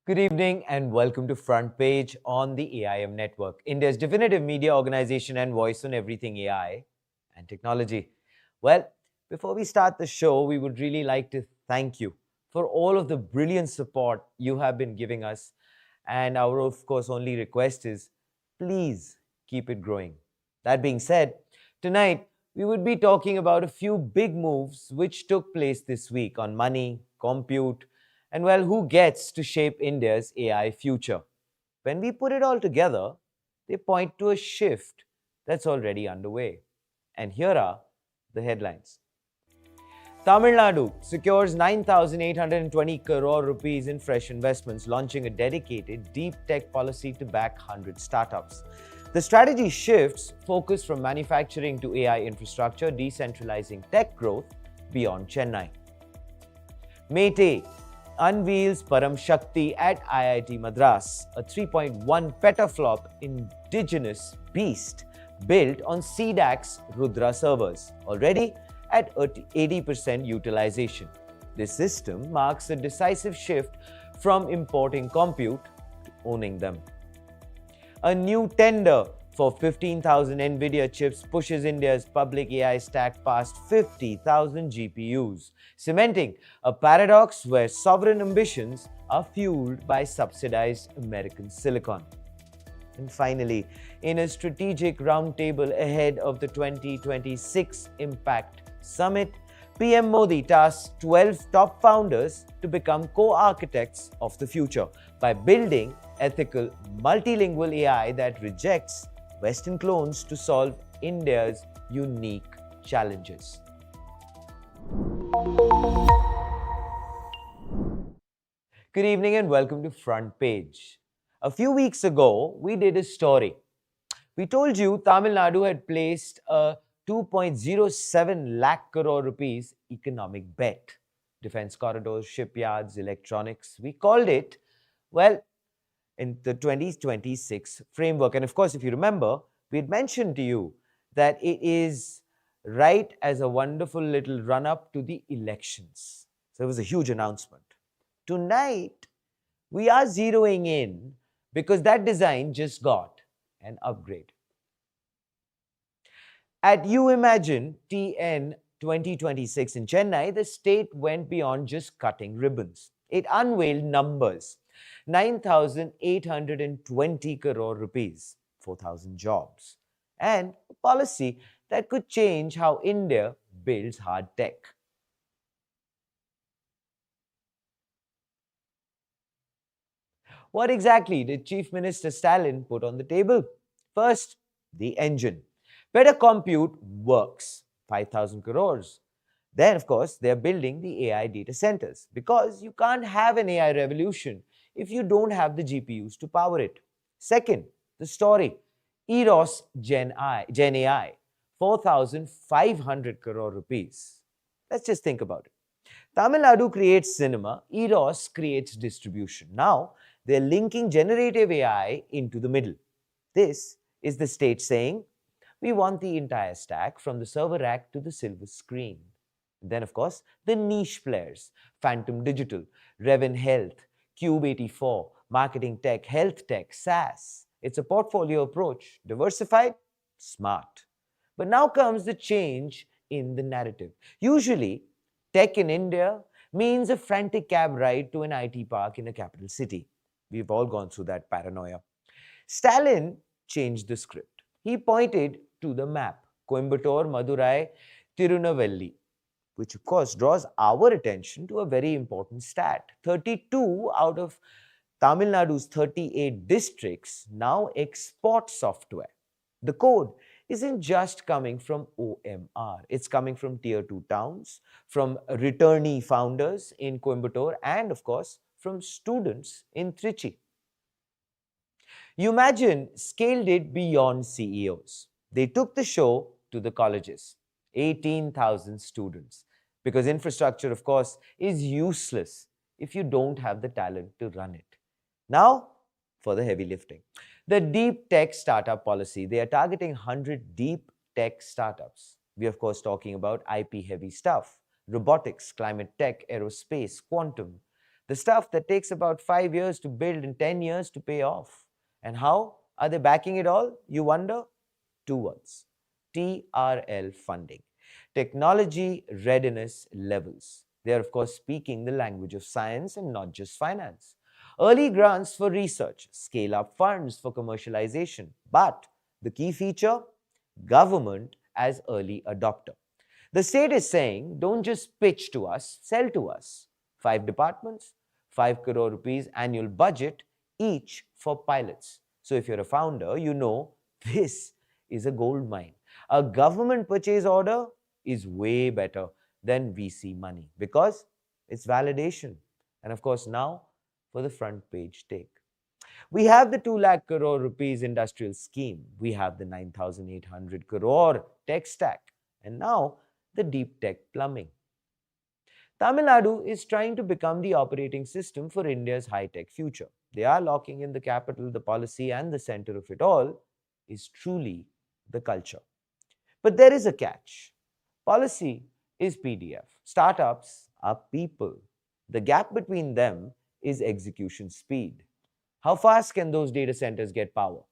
Good evening and welcome to Front Page on the AIM Network, India's definitive media organization and voice on everything AI and technology. Well, before we start the show, we would really like to thank you for all of the brilliant support you have been giving us. And our, of course, only request is please keep it growing. That being said, tonight we would be talking about a few big moves which took place this week on money, compute, and well, who gets to shape India's AI future? When we put it all together, they point to a shift that's already underway. And here are the headlines. Tamil Nadu secures 9,820 crore rupees in fresh investments, launching a dedicated deep tech policy to back 100 startups. The strategy shifts focus from manufacturing to AI infrastructure, decentralizing tech growth beyond Chennai. Mete unveils Param Shakti at IIT Madras, a 3.1 petaflop indigenous beast built on CDAC's Rudra servers, already at 80% utilization. This system marks a decisive shift from importing compute to owning them. A new tender for 15,000 NVIDIA chips pushes India's public AI stack past 50,000 GPUs, cementing a paradox where sovereign ambitions are fueled by subsidized American silicon. And finally, in a strategic roundtable ahead of the 2026 Impact Summit, PM Modi tasked 12 top founders to become co-architects of the future by building ethical multilingual AI that rejects Western clones to solve India's unique challenges. Good evening and welcome to Front Page. A few weeks ago, we did a story. We told you Tamil Nadu had placed a 2.07 lakh crore rupees economic bet. Defense corridors, shipyards, electronics. We called it, well, in the 2026 framework. And of course, if you remember, we had mentioned to you that it is right as a wonderful little run-up to the elections. So it was a huge announcement. Tonight, we are zeroing in because that design just got an upgrade. At You Imagine TN 2026 in Chennai, the state went beyond just cutting ribbons. It unveiled numbers. 9,820 crore rupees, 4,000 jobs, and a policy that could change how India builds hard tech. What exactly did Chief Minister Stalin put on the table? First, the engine. Better compute works, 5,000 crores. Then, of course, they're building the AI data centers because you can't have an AI revolution if you don't have the GPUs to power it. Second, the story. Eros Gen AI, 4,500 crore rupees. Let's just think about it. Tamil Nadu creates cinema, Eros creates distribution. Now, they're linking generative AI into the middle. This is the state saying, we want the entire stack from the server rack to the silver screen. Then, of course, the niche players, Phantom Digital, Reven Health, Cube 84, Marketing Tech, Health Tech, SaaS. It's a portfolio approach, diversified, smart. But now comes the change in the narrative. Usually, tech in India means a frantic cab ride to an IT park in a capital city. We've all gone through that paranoia. Stalin changed the script. He pointed to the map, Coimbatore, Madurai, Tirunelveli, which of course draws our attention to a very important stat. 32 out of Tamil Nadu's 38 districts now export software. The code isn't just coming from OMR. It's coming from tier 2 towns, from returnee founders in Coimbatore, and of course, from students in Trichy. You imagine scaled it beyond CEOs. They took the show to the colleges, 18,000 students, because infrastructure, of course, is useless if you don't have the talent to run it. Now, for the heavy lifting. The deep tech startup policy, they are targeting 100 deep tech startups. We are, of course, talking about IP heavy stuff, robotics, climate tech, aerospace, quantum, The stuff that takes about 5 years to build and 10 years to pay off. And how are they backing it all? You wonder? Two words: TRL funding. Technology readiness levels. They are, of course, speaking the language of science and not just finance. Early grants for research, scale up funds for commercialization. But the key feature: government as early adopter. The state is saying, don't just pitch to us, sell to us. Five departments, 5 crore rupees annual budget, each for pilots. So if you're a founder, you know this is a gold mine. A government purchase order is way better than VC money because it's validation. And of course, now for the front page take. We have the 2 lakh crore rupees industrial scheme. We have the 9,800 crore tech stack. And now the deep tech plumbing. Tamil Nadu is trying to become the operating system for India's high-tech future. They are locking in the capital, the policy, and the center of it all is truly the culture. But there is a catch. Policy is PDF. Startups are people. The gap between them is execution speed. How fast can those data centers get power?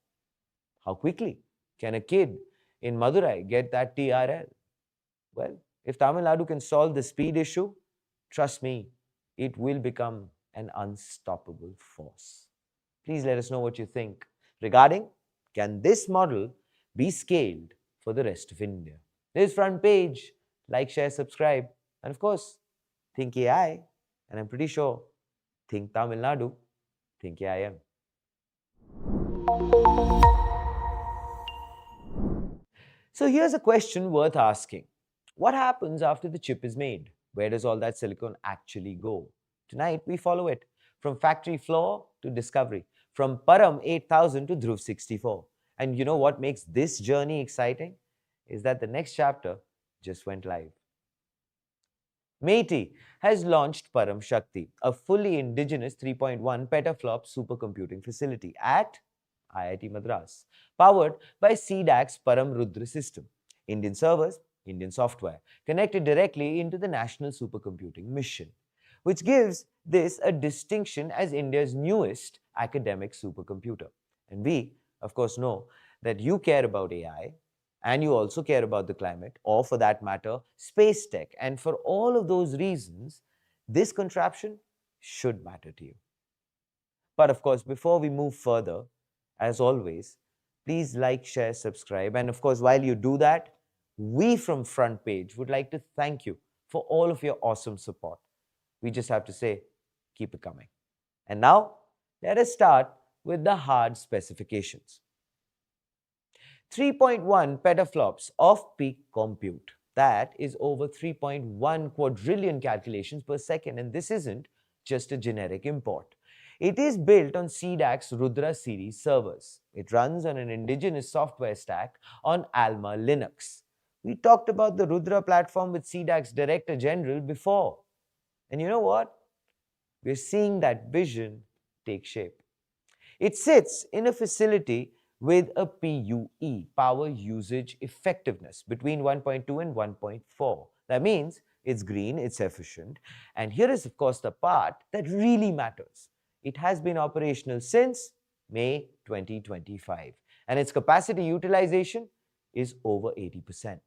How quickly can a kid in Madurai get that TRL? Well, if Tamil Nadu can solve the speed issue, trust me, it will become an unstoppable force. Please let us know what you think regarding, can this model be scaled for the rest of India? This is Front Page. Like, share, subscribe. And of course, think AI. And I'm pretty sure, think Tamil Nadu, think AIM. So here's a question worth asking. What happens after the chip is made? Where does all that silicon actually go? Tonight, we follow it from factory floor to discovery, from Param 8000 to Dhruv 64. And you know what makes this journey exciting? Is that the next chapter just went live. MeitY has launched Param Shakti, a fully indigenous 3.1 petaflop supercomputing facility at IIT Madras, powered by CDAC's Param Rudra system. Indian servers, Indian software, connected directly into the National Supercomputing Mission, which gives this a distinction as India's newest academic supercomputer. And we, of course, know that you care about AI and you also care about the climate, or for that matter, space tech. And for all of those reasons, this contraption should matter to you. But of course, before we move further, as always, please like, share, subscribe. And of course, while you do that, we from Front Page would like to thank you for all of your awesome support. We just have to say, keep it coming. And now, let us start with the hard specifications. 3.1 petaflops of peak compute. That is over 3.1 quadrillion calculations per second. And this isn't just a generic import. It is built on CDAC's Rudra series servers. It runs on an indigenous software stack on Alma Linux. We talked about the Rudra platform with CDAC's Director General before. And you know what? We're seeing that vision take shape. It sits in a facility with a PUE, power usage effectiveness, between 1.2 and 1.4. That means it's green, it's efficient. And here is, of course, the part that really matters. It has been operational since May 2025, and its capacity utilization is over 80%.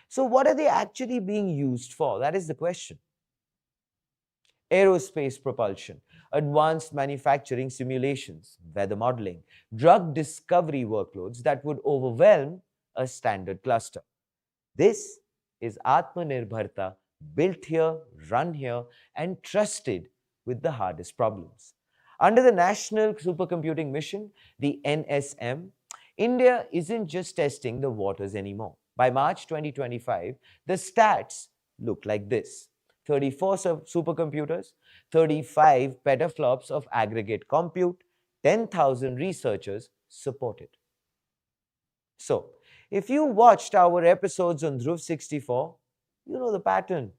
So what are they actually being used for? That is the question. Aerospace propulsion, advanced manufacturing simulations, weather modeling, drug discovery workloads that would overwhelm a standard cluster. This is Atmanirbharta, built here, run here, and trusted with the hardest problems. Under the National Supercomputing Mission, the NSM, India isn't just testing the waters anymore. By March 2025, the stats look like this: 34 supercomputers, 35 petaflops of aggregate compute, 10,000 researchers supported. So, if you watched our episodes on Dhruv 64, you know the pattern.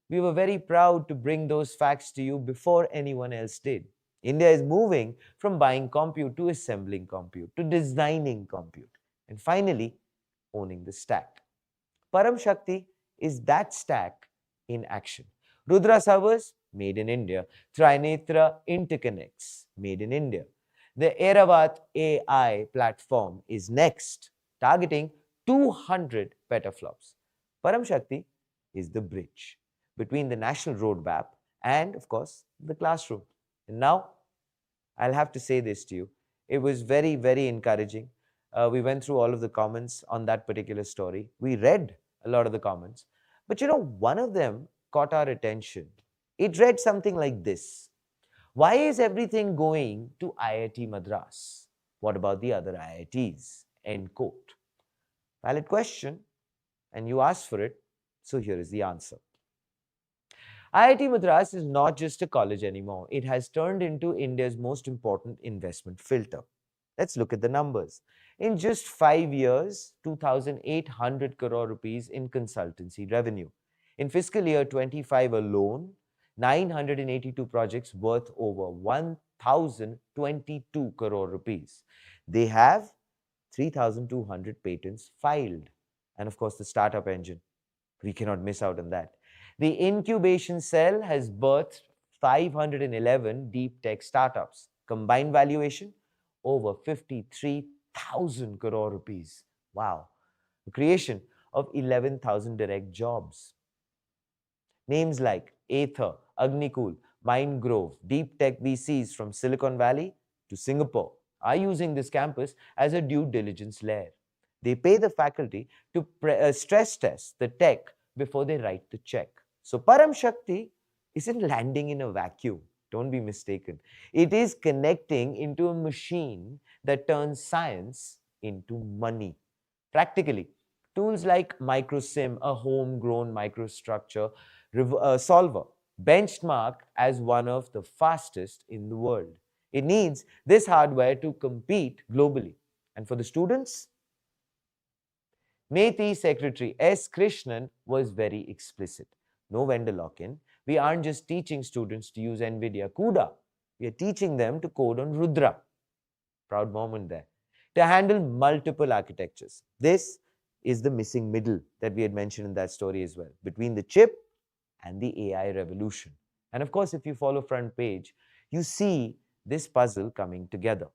We were very proud to bring those facts to you before anyone else did. India is moving from buying compute to assembling compute, to designing compute, and finally, owning the stack. Param Shakti is that stack in action. Rudra servers, made in India. Trinetra Interconnects, made in India. The Airavat AI platform is next, targeting 200 petaflops. Param Shakti is the bridge between the national roadmap and, of course, the classroom. And now, I'll have to say this to you. It was very, very encouraging. We went through all of the comments on that particular story. We read a lot of the comments. But one of them caught our attention. It read something like this: why is everything going to IIT Madras? What about the other IITs? End quote. Valid question, and you asked for it, so here is the answer. IIT Madras is not just a college anymore. It has turned into India's most important investment filter. Let's look at the numbers. In just 5 years, 2,800 crore rupees in consultancy revenue. In fiscal year 25 alone, 982 projects worth over 1,022 crore rupees. They have 3,200 patents filed. And of course, the startup engine. We cannot miss out on that. The incubation cell has birthed 511 deep tech startups. Combined valuation, over 53,000 crore rupees. Wow. The creation of 11,000 direct jobs. Names like Aether, Agnikul, Mindgrove, deep tech VCs from Silicon Valley to Singapore are using this campus as a due diligence layer. They pay the faculty to stress test the tech before they write the check. So Param Shakti isn't landing in a vacuum. Don't be mistaken. It is connecting into a machine that turns science into money. Practically, tools like MicroSim, a homegrown microstructure solver, benchmarked as one of the fastest in the world. It needs this hardware to compete globally. And for the students, METI Secretary S. Krishnan was very explicit. No vendor lock-in. We aren't just teaching students to use NVIDIA CUDA. We are teaching them to code on Rudra. Proud moment there. To handle multiple architectures. This is the missing middle that we had mentioned in that story as well, between the chip and the AI revolution. And of course, if you follow front page, you see this puzzle coming together.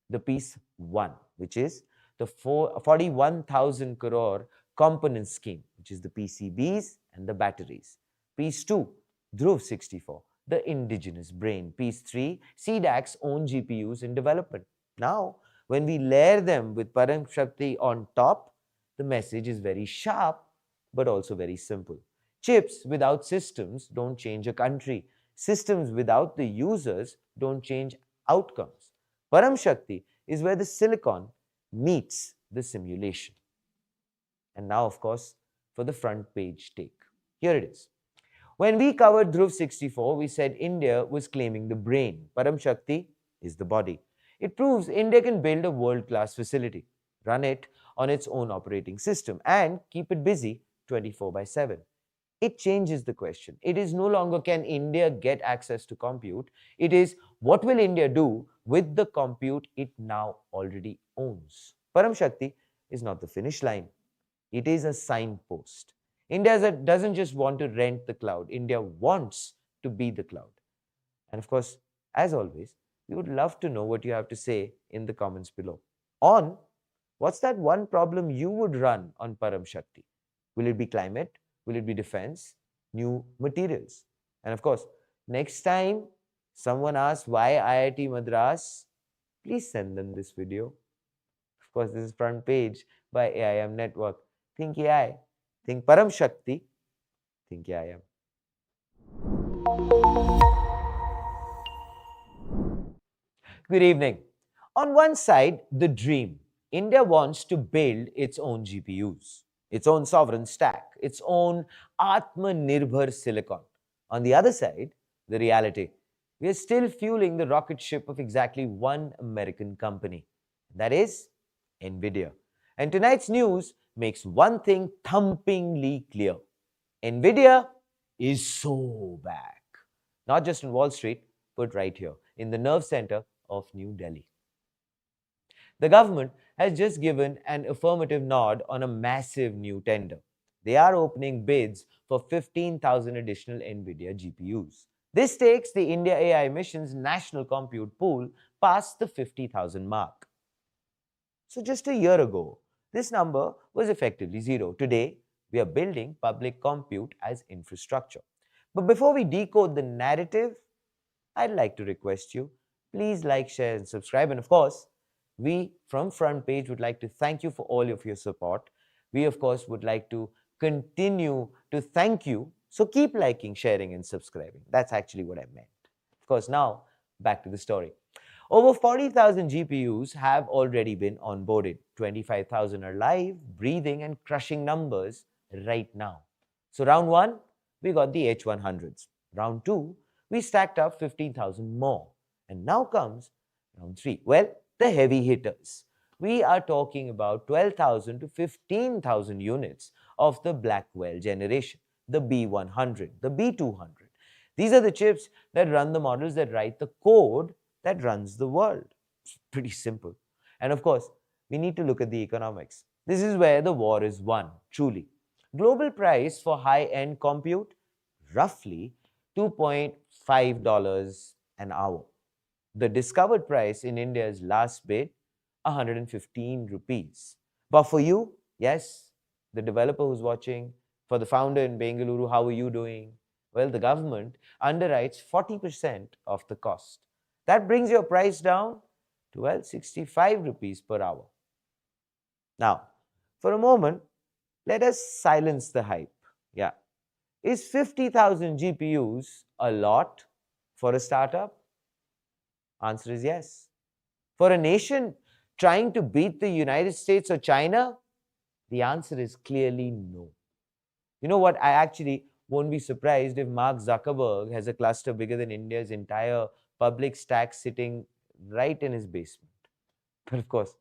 The piece 1, which is the 41,000 crore component scheme, which is the PCBs and the batteries. Piece 2, Dhruv 64, the indigenous brain. Piece 3, CDAC's own GPUs in development. Now, when we layer them with Param Shakti on top, the message is very sharp, but also very simple. Chips without systems don't change a country. Systems without the users don't change outcomes. Param Shakti is where the silicon meets the simulation. And now, of course, for the front page take. Here it is. When we covered Dhruv 64, we said India was claiming the brain. Param Shakti is the body. It proves India can build a world-class facility, run it on its own operating system, and keep it busy 24/7. It changes the question. It is no longer can India get access to compute. It is what will India do with the compute it now already owns. Param Shakti is not the finish line. It is a signpost. India doesn't just want to rent the cloud. India wants to be the cloud. And of course, as always, we would love to know what you have to say in the comments below. On what's that one problem you would run on Param Shakti? Will it be climate? Will it be defense? New materials? And of course, next time someone asks why IIT Madras, please send them this video. Of course, this is front page by AIM Network. Think AI, think Param Shakti, think AIM. Good evening. On one side, the dream. India wants to build its own GPUs, its own sovereign stack, its own Atma-Nirbhar silicon. On the other side, the reality. We are still fueling the rocket ship of exactly one American company. That is NVIDIA. And tonight's news makes one thing thumpingly clear. NVIDIA is so back. Not just on Wall Street, but right here, in the nerve center of New Delhi. The government has just given an affirmative nod on a massive new tender. They are opening bids for 15,000 additional NVIDIA GPUs. This takes the India AI mission's national compute pool past the 50,000 mark. So just a year ago, this number was effectively zero. Today, we are building public compute as infrastructure. But before we decode the narrative, I'd like to request you, please like, share, and subscribe. And of course, we from Front Page would like to thank you for all of your support. We, of course, would like to continue to thank you. So keep liking, sharing, and subscribing. That's actually what I meant. Of course, now back to the story. Over 40,000 GPUs have already been onboarded. 25,000 are live, breathing, and crushing numbers right now. So, round one, we got the H100s. Round two, we stacked up 15,000 more. And now comes round three. Well, the heavy hitters. We are talking about 12,000 to 15,000 units of the Blackwell generation, the B100, the B200. These are the chips that run the models that write the code that runs the world. It's pretty simple. And of course, we need to look at the economics. This is where the war is won, truly. Global price for high-end compute, roughly $2.5 an hour. The discovered price in India's last bid, 115 rupees. But for you, yes, the developer who's watching, for the founder in Bengaluru, how are you doing? Well, the government underwrites 40% of the cost. That brings your price down to, well, 65 rupees per hour. Now, for a moment, let us silence the hype. Yeah. Is 50,000 GPUs a lot for a startup? Answer is yes. For a nation trying to beat the United States or China? The answer is clearly no. You know what? I actually won't be surprised if Mark Zuckerberg has a cluster bigger than India's entire public stack sitting right in his basement. But of course,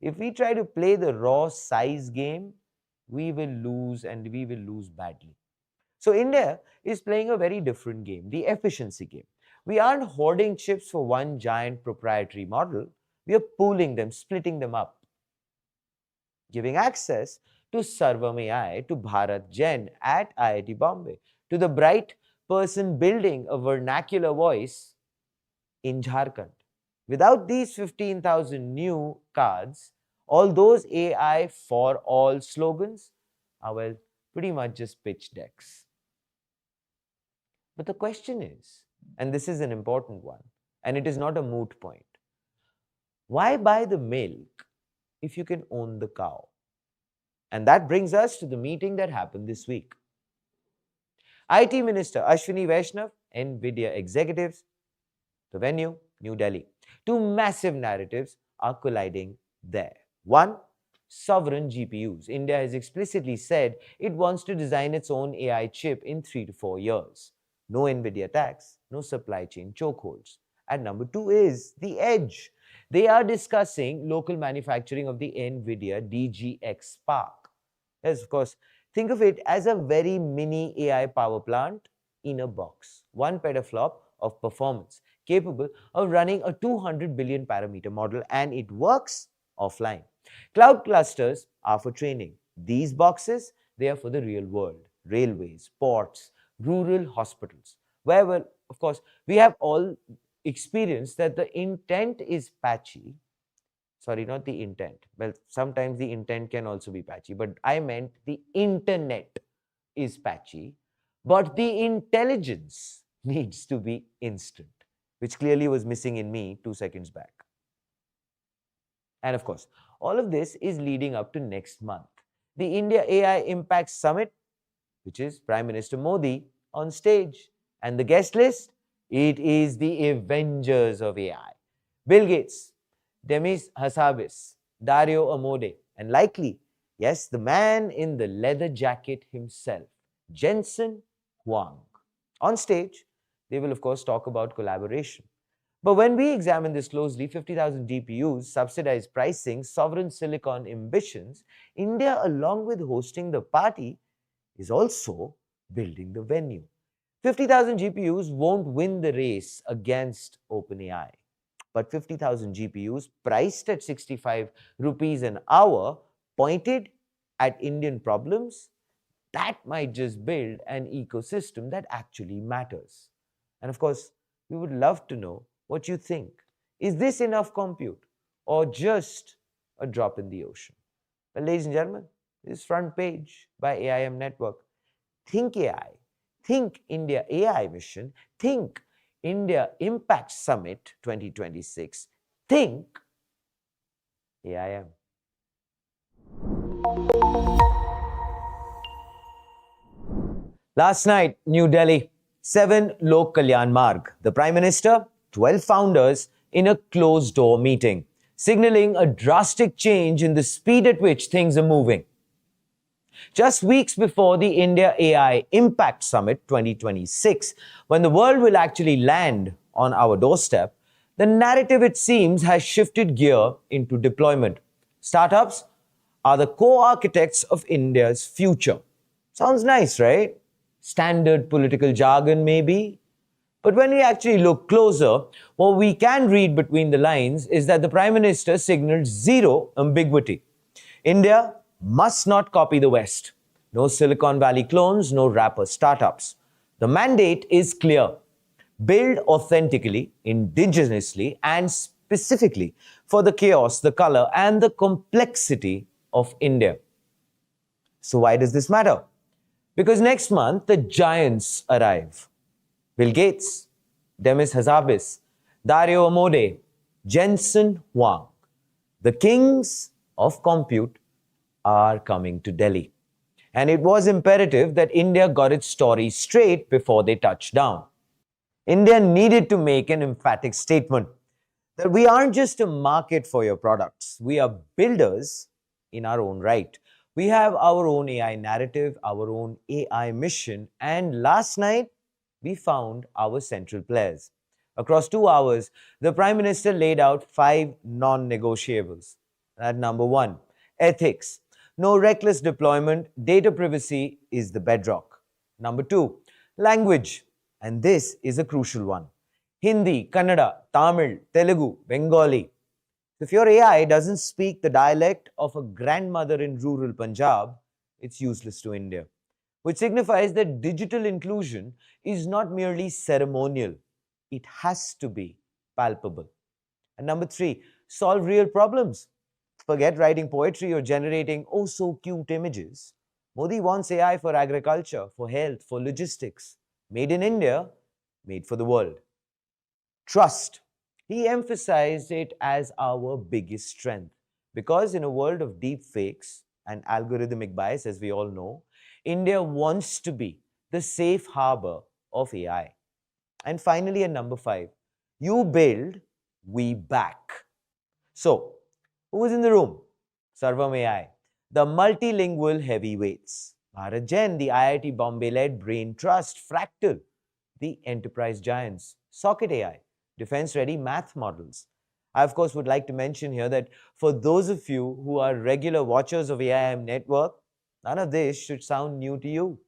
if we try to play the raw size game, we will lose, and we will lose badly. So India is playing a very different game, the efficiency game. We aren't hoarding chips for one giant proprietary model. We are pooling them, splitting them up, giving access to Sarvam AI, to Bharat Gen at IIT Bombay, to the bright person building a vernacular voice in Jharkhand. Without these 15,000 new cards, all those AI for all slogans are, well, pretty much just pitch decks. But the question is, and this is an important one, and it is not a moot point, why buy the milk if you can own the cow? And that brings us to the meeting that happened this week. IT Minister Ashwini Vaishnav, NVIDIA executives, the venue, New Delhi. Two massive narratives are colliding there. One, sovereign GPUs. India has explicitly said it wants to design its own AI chip in 3 to 4 years. No NVIDIA tax, no supply chain chokeholds. And number two is the edge. They are discussing local manufacturing of the NVIDIA DGX Spark. Yes, of course, think of it as a very mini AI power plant in a box. 1 petaflop of performance, capable of running a 200 billion parameter model, and it works offline. Cloud clusters are for training. These boxes, they are for the real world. Railways, ports, rural hospitals, where, well, of course, we have all experienced that the intent is patchy. Sorry, not the intent. Well, sometimes the intent can also be patchy, but I meant the internet is patchy, but the intelligence needs to be instant, which clearly was missing in me 2 seconds back. And of course, all of this is leading up to next month, the India AI Impact Summit, which is Prime Minister Modi on stage. And the guest list, it is the Avengers of AI. Bill Gates, Demis Hassabis, Dario Amode, and likely, yes, the man in the leather jacket himself, Jensen Huang. On stage, they will of course talk about collaboration. But when we examine this closely, 50,000 GPUs, subsidized pricing, sovereign silicon ambitions, India, along with hosting the party, is also building the venue. 50,000 GPUs won't win the race against OpenAI. But 50,000 GPUs priced at 65 rupees an hour, pointed at Indian problems, that might just build an ecosystem that actually matters. And of course, we would love to know what you think. Is this enough compute or just a drop in the ocean? Well, ladies and gentlemen, this is Front Page by AIM Network. Think AI, think India AI Mission, think India Impact Summit 2026, think AIM. Last night, New Delhi, 7 Lok Kalyan Marg. The Prime Minister, 12 founders in a closed-door meeting, signaling a drastic change in the speed at which things are moving. Just weeks before the India AI Impact Summit 2026, when the world will actually land on our doorstep, the narrative, it seems, has shifted gear into deployment. Startups are the co-architects of India's future. Sounds nice, right? Standard political jargon, maybe. But when we actually look closer, what we can read between the lines is that the Prime Minister signaled zero ambiguity. India must not copy the West. No Silicon Valley clones, no wrapper startups. The mandate is clear. Build authentically, indigenously, and specifically for the chaos, the color, and the complexity of India. So why does this matter? Because next month, the giants arrive. Bill Gates, Demis Hassabis, Dario Amodei, Jensen Huang. The kings of compute are coming to Delhi. And it was imperative that India got its story straight before they touched down. India needed to make an emphatic statement that we aren't just a market for your products. We are builders in our own right. We have our own AI narrative, our own AI mission, and last night, we found our central players. Across 2 hours, the Prime Minister laid out 5 non-negotiables. At number 1, ethics. No reckless deployment, data privacy is the bedrock. Number 2, language. And this is a crucial one. Hindi, Kannada, Tamil, Telugu, Bengali. If your AI doesn't speak the dialect of a grandmother in rural Punjab, it's useless to India, which signifies that digital inclusion is not merely ceremonial. It has to be palpable. And number 3, solve real problems. Forget writing poetry or generating oh so cute images. Modi wants AI for agriculture, for health, for logistics. Made in India, made for the world. Trust. He emphasized it as our biggest strength because in a world of deep fakes and algorithmic bias, as we all know, India wants to be the safe harbor of AI. And finally, at number 5, you build, we back. So, who was in the room? Sarvam AI, the multilingual heavyweights. Bharat Jain, the IIT Bombay-led Brain Trust, Fractal, the enterprise giants. Socket AI, defense-ready math models. I, of course, would like to mention here that for those of you who are regular watchers of AIM Network, none of this should sound new to you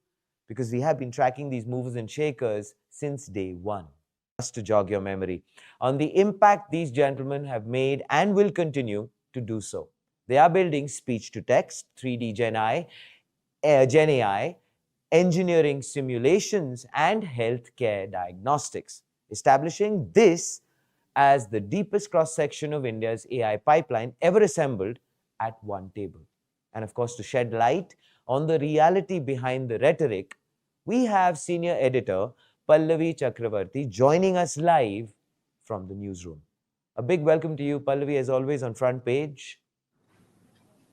because we have been tracking these movers and shakers since day one. Just to jog your memory on the impact these gentlemen have made and will continue to do so. They are building speech-to-text, 3D Gen AI, engineering simulations, and healthcare diagnostics, establishing this as the deepest cross-section of India's AI pipeline ever assembled at one table. And of course, to shed light on the reality behind the rhetoric, we have senior editor Pallavi Chakravarti joining us live from the newsroom. A big welcome to you, Pallavi, as always, on Front Page.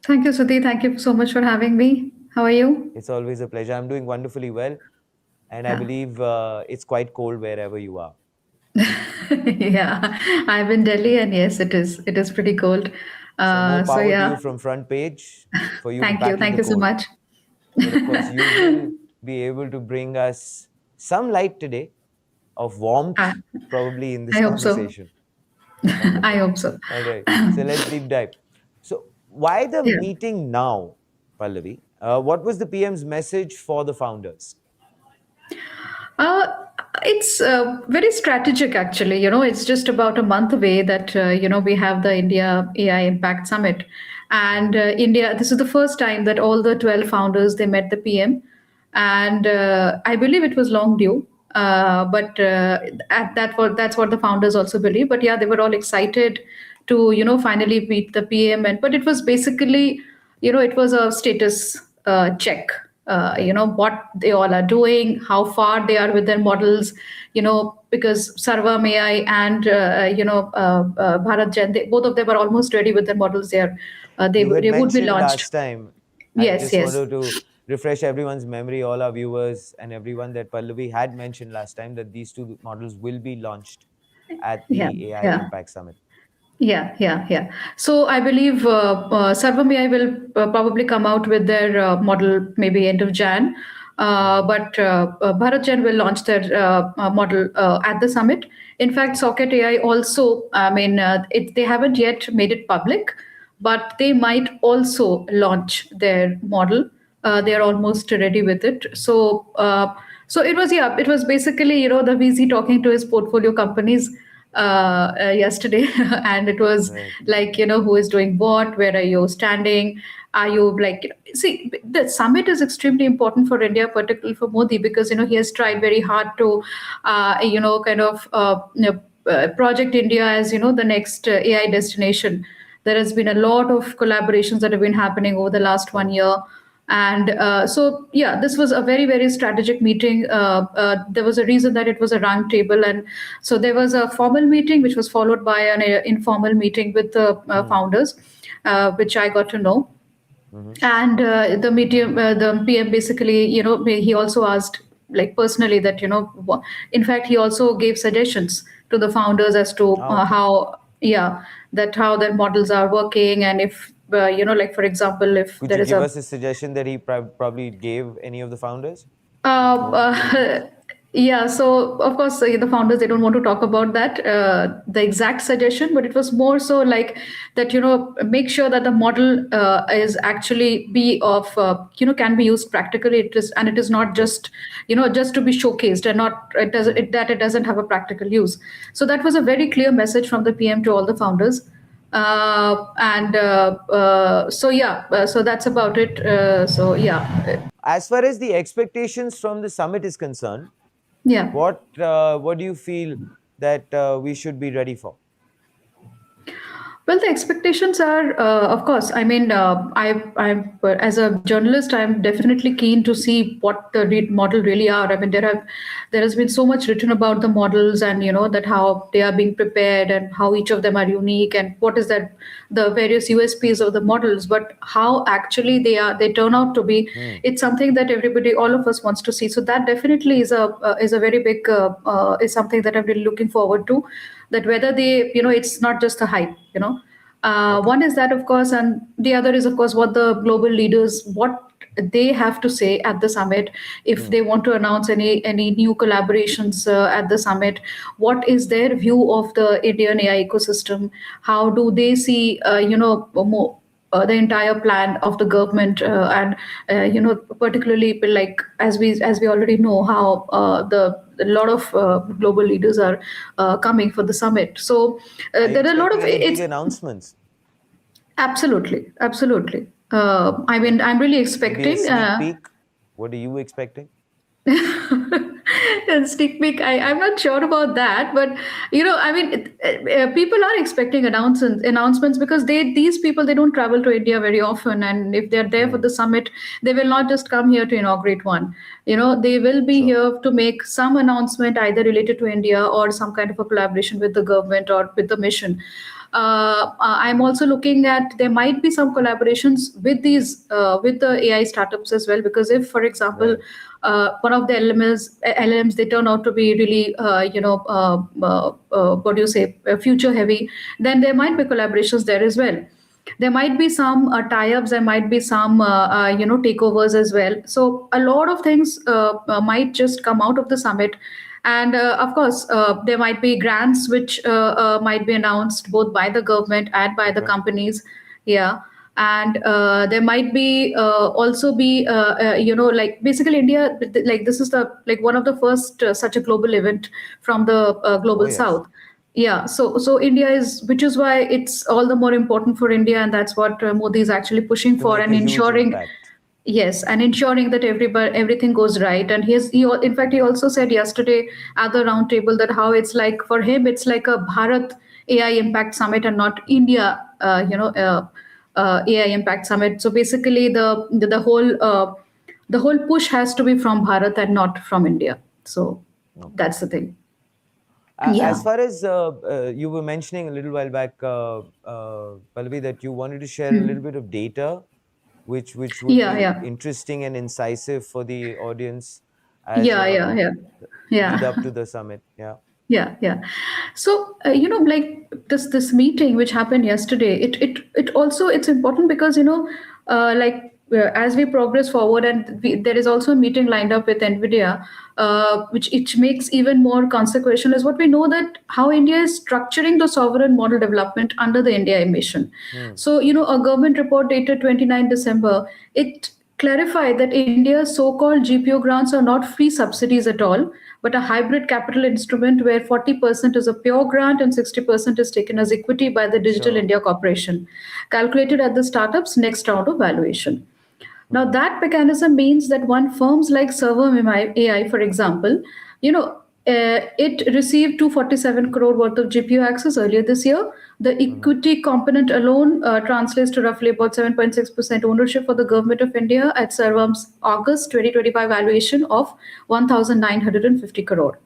Thank you, Sudhi. Thank you so much for having me. How are you? It's always a pleasure. I'm doing wonderfully well. And I believe it's quite cold wherever you are. Yeah, I'm in Delhi, and yes, it is. It is pretty cold. So more power to yeah. you from Front Page for you to Thank you. battle Thank the you so cold. much. But of course, you will be able to bring us some light today of warmth, I, probably in this I hope so. conversation. I Wonderful. hope so. All right. So let's deep dive. So why the Yeah. meeting now, Pallavi? What was the PM's message for the founders? Uh, it's very strategic, actually. It's just about a month away that we have the India AI Impact Summit, and India. This is the first time that all the 12 founders they met the PM, and I believe it was long due. But that's what the founders also believe. But yeah, they were all excited to finally meet the PM. And but it was basically it was a status check. Right. What they all are doing, how far they are with their models. Because Sarvam AI and Bharat Jan, both of them are almost ready with their models. They You had they would be mentioned launched. last time, I Yes, just yes. wanted to refresh everyone's memory, all our viewers and everyone, that Pallavi had mentioned last time that these two models will be launched at Yeah, the AI yeah. Impact Summit. Yeah. So I believe Sarvam AI will probably come out with their model maybe end of Jan. But Bharat Jan will launch their model at the summit. In fact, Socket AI also, I mean, they haven't yet made it public, but they might also launch their model. They are almost ready with it. So it was, yeah, it was basically the VC talking to his portfolio companies yesterday, and it was Right. like who is doing what, where are you standing, are you like see, the summit is extremely important for India, particularly for Modi, because he has tried very hard to kind of project India as the next AI destination. There has been a lot of collaborations that have been happening over the last one Correct. year. And so, yeah, this was a very, very strategic meeting. There was a reason that it was a round table. And so there was a formal meeting, which was followed by an informal meeting with the founders, which I got to know. Mm-hmm. And the PM basically, he also asked, like personally, that in fact, he also gave suggestions to the founders as to Okay. how, yeah, that how their models are working, and if like for example, if Could there you is give a us a suggestion that he probably gave any of the founders? Uh, More clearly? yeah, so of course, the founders, they don't want to talk about that, the exact suggestion, but it was more so like that, make sure that the model is actually be of, can be used practically. And it is not Okay. just, just to be showcased, and not, that it doesn't have a practical use. So that was a very clear message from the PM to all the founders. And so, yeah, so that's about it. So, yeah. As far as the expectations from the summit is concerned, Yeah. what do you feel that we should be ready for? Well, the expectations are, of course. I mean, as a journalist, I'm definitely keen to see what the model really are. I mean, there has been so much written about the models, and that how they are being prepared, and how each of them are unique, and what is that the various USPs of the models. But how actually they turn out to be, Hmm. it's something that everybody, all of us, wants to see. So that definitely is a very big is something that I'm really looking forward to, that whether they, it's not just a hype. Okay. One is that, of course, and the other is, of course, what the global leaders, what they have to say at the summit, if Hmm. they want to announce any new collaborations at the summit. What is their view of the Indian AI ecosystem? How do they see more the entire plan of the government, and particularly, like, as we already know, how the a lot of global leaders are coming for the summit. So Are you there are a lot of expecting any big it's announcements? absolutely. I mean, I'm really Maybe a expecting. sneak peek? What are you expecting? Sneak peek. I'm not sure about that, but I mean, people are expecting announcements, because these people, they don't travel to India very often, and if they're there for Hmm. the summit, they will not just come here to inaugurate one. They will be Sure. here to make some announcement, either related to India or some kind of a collaboration with the government or with the mission. I'm also looking at, there might be some collaborations with these with the AI startups as well, because if, for example, Right. one of the LLMs, they turn out to be really what do you say, future heavy, then there might be Hmm. collaborations there as well. There might be some tie-ups, there might be some takeovers as well. So a lot of things might just come out of the summit. And of course, there might be grants which might be announced both by the government and by the Okay. companies. Yeah. And there might be also be like, basically India, like, this is the, like, one of the first such a global event from the Oh, global yes. south. Yeah, so India is, which is why it's all the more important for India, and that's what Modi is actually pushing To for, make and a huge ensuring. impact. Yes, and ensuring that everything goes right. And in fact, he also said yesterday at the roundtable that how it's like for him, it's like a Bharat AI Impact Summit and not India, AI Impact Summit. So basically, the whole push has to be from Bharat and not from India. So Okay. that's the thing. As Yeah, far as you were mentioning a little while back, Pallavi, that you wanted to share a little Hmm. bit of data, which would Yeah, be yeah, interesting and incisive for the audience as yeah, yeah, yeah, lead yeah. up to the summit. Yeah. Yeah, yeah. So like this meeting which happened yesterday, it also it's important because as we progress forward, and there is also a meeting lined up with NVIDIA, which it makes even more consequential. Is what we know that how India is structuring the sovereign model development under the India mission. Hmm. So a government report dated 29 December, it clarified that India's so-called GPO grants are not free subsidies at all, but a hybrid capital instrument where 40% is a pure grant and 60% is taken as equity by the Digital Sure. India Corporation, calculated at the startup's next round of valuation. Now, Hmm. that mechanism means that one firms like Server AI, for example, it received 247 crore worth of GPU access earlier this year. The Hmm. equity component alone translates to roughly about 7.6% ownership for the government of India at Servam's August 2025 valuation of 1,950 crore.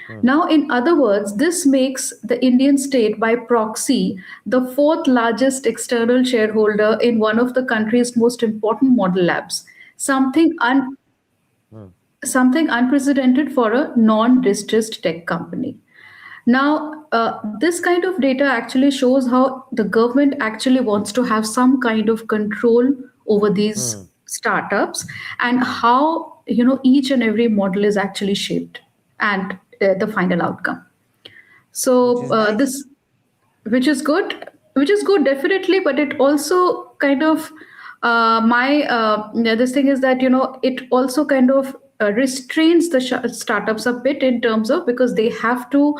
Hmm. Now, in other words, this makes the Indian state by proxy the fourth largest external shareholder in one of the country's most important model labs, something, Hmm. something unprecedented for a non distressed tech company. Now, this kind of data actually shows how the government actually wants to have some kind of control over Hmm. these startups and Hmm. how each and every model is actually shaped and the final outcome. Which So is nice. this, which is good definitely, but it also kind of my this thing is that it also kind of restrains the startups a bit in terms of because they have to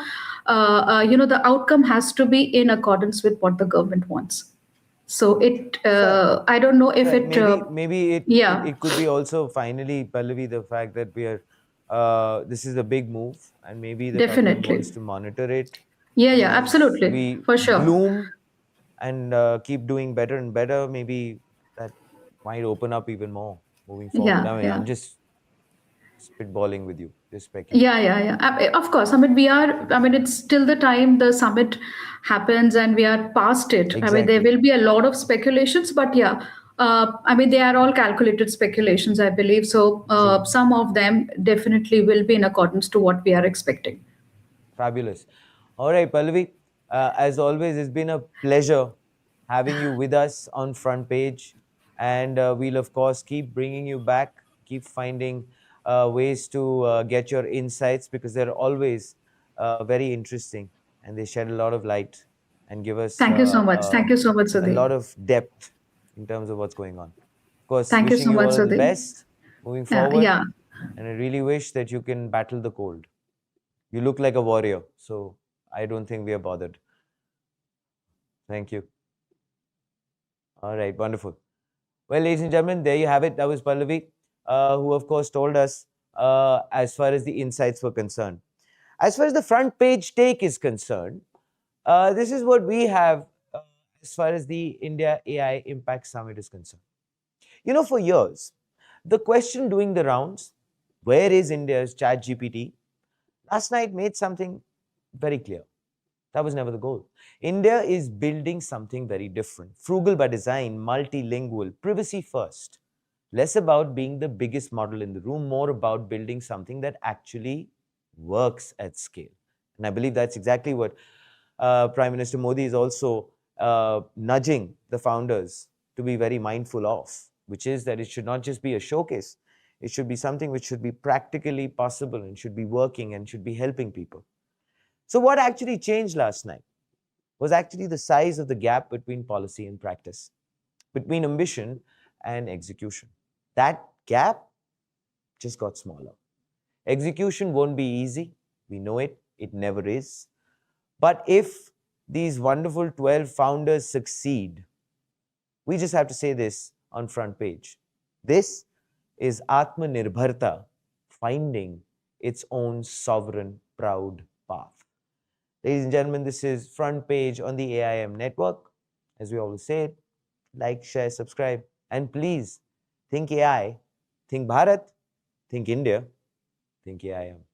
the outcome has to be in accordance with what the government wants. So Fair. I don't know if Fair. it Maybe yeah, it could be also finally, Pallavi, the fact that we are this is a big move, and maybe the government definitely. wants to monitor it, Yeah, and yeah, as absolutely, we for sure. bloom and keep doing better and better, maybe that might open up even more moving forward. Yeah, I mean, yeah. I'm just spitballing with you, just speculating. Yeah, yeah, yeah. Of course. I mean, I mean, it's still the time the summit happens and we are past it. I mean, there Exactly. will be a lot of speculations, but yeah, I mean, they are all calculated speculations, I believe. So True. some of them definitely will be in accordance to what we are expecting. Fabulous. All right, Pallavi. As always, it's been a pleasure having you with us on Front Page. And we'll, of course, keep bringing you back, keep finding ways to get your insights because they're always very interesting and they shed a lot of light and give us Thank you so much. Thank you so much, a Sudhi. lot of depth in terms of what's going on. Of course, Thank you wishing so you much, all of the Sudhi. best moving Yeah, forward. yeah. And I really wish that you can battle the cold. You look like a warrior, so I don't think we are bothered. Thank you. All right, wonderful. Well, ladies and gentlemen, there you have it. That was Pallavi, who, of course, told us as far as the insights were concerned. As far as the front page take is concerned, this is what we have as far as the India AI Impact Summit is concerned. For years, the question doing the rounds, where is India's chat GPT, last night made something very clear. That was never the goal. India is building something very different. Frugal by design, multilingual, privacy first. Less about being the biggest model in the room, more about building something that actually works at scale. And I believe that's exactly what Prime Minister Modi is also nudging the founders to be very mindful of, which is that it should not just be a showcase. It should be something which should be practically possible and should be working and should be helping people. So, what actually changed last night was actually the size of the gap between policy and practice, between ambition and execution. That gap just got smaller. Execution won't be easy. We know it, it never is. But if these wonderful 12 founders succeed, we just have to say this on Front Page. This is Atmanirbharta, finding its own sovereign, proud path. Ladies and gentlemen, this is Front Page on the AIM network. As we always say, like, share, subscribe, and please think AI, think Bharat, think India, think AIM.